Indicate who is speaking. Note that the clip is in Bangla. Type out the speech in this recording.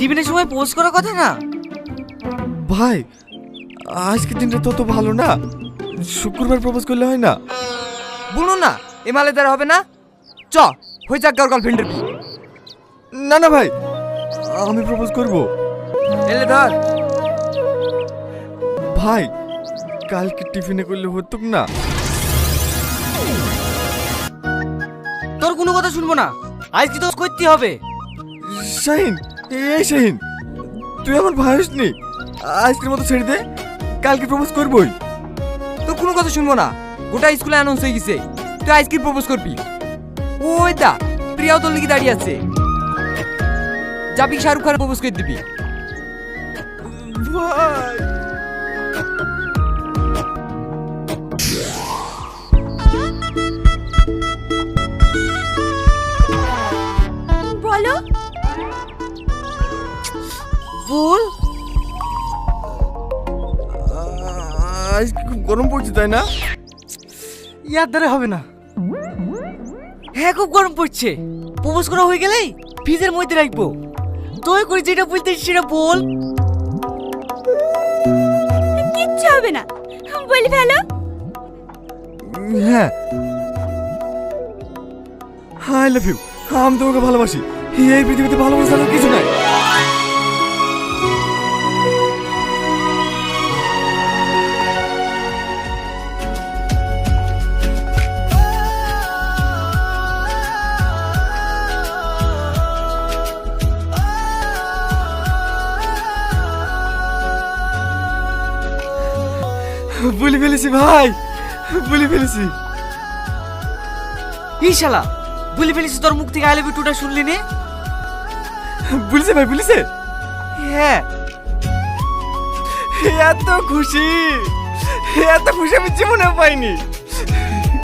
Speaker 1: টিফিনের সময় পোস্ট করার কথা না?
Speaker 2: ভাই আজকের দিনটা তত ভালো না, শুক্রবার প্রপোজ করলে হয় না?
Speaker 3: বলুন না এ মালে দ্বারা হবে না। চ হয়ে যাক গার্লফ্রেন্ডের বিয়ে।
Speaker 2: না না ভাই, আমি প্রপোজ করব।
Speaker 3: এলে ধর।
Speaker 2: ভাই কালকে টিফিনে করলে হতো না?
Speaker 1: তোর কোনো কথা শুনবো না, আজকে তো করতে হবে।
Speaker 2: শাহিন, এই শাহিন, তুই আমার ভাই হসনি, আজকের মতো ছেড়ে দে, কালকে প্রপোজ করবই।
Speaker 3: তোর কোনো কথা শুনবো না, গোটা স্কুলে অ্যানাউন্স হয়ে গেছে তুই আজকে প্রপোজ করবি। ওই দা প্রিয়াও তোর লিখে দাঁড়িয়ে আছে, যাবি শাহরুখ খান প্রপোজ করে দিবি।
Speaker 2: ভাই
Speaker 4: বলো।
Speaker 1: বল।
Speaker 2: আজকে খুব গরম পড়ছে তাই না?
Speaker 1: ইয়ার দ্বারা হবে না। হ্যাঁ খুব গরম পড়ছে, প্রপোজ করা হয়ে গেলেই ফ্রিজের মধ্যে রাখবো। তুই করে যেটা বলতে সেটা বল।
Speaker 4: কিচ্ছু হবে না, বলি ফেলো।
Speaker 2: হ্যাঁ, আই লাভ ইউ, আমি তোমাকে ভালোবাসি, এই পৃথিবীতে ভালোবাসা আর কিছু নাই। বলে ফেলেছি ভাই, বলে ফেলেছি।
Speaker 1: এই শালা বলে ফেলিস, তোর মুখ থেকে আই লাভ ইউ টুটা শুনলি নে?
Speaker 2: বলেছে ভাই, বলেছে।
Speaker 1: হ্যাঁ।
Speaker 2: এত খুশি, এত খুশি আমি জীবনে পাইনি।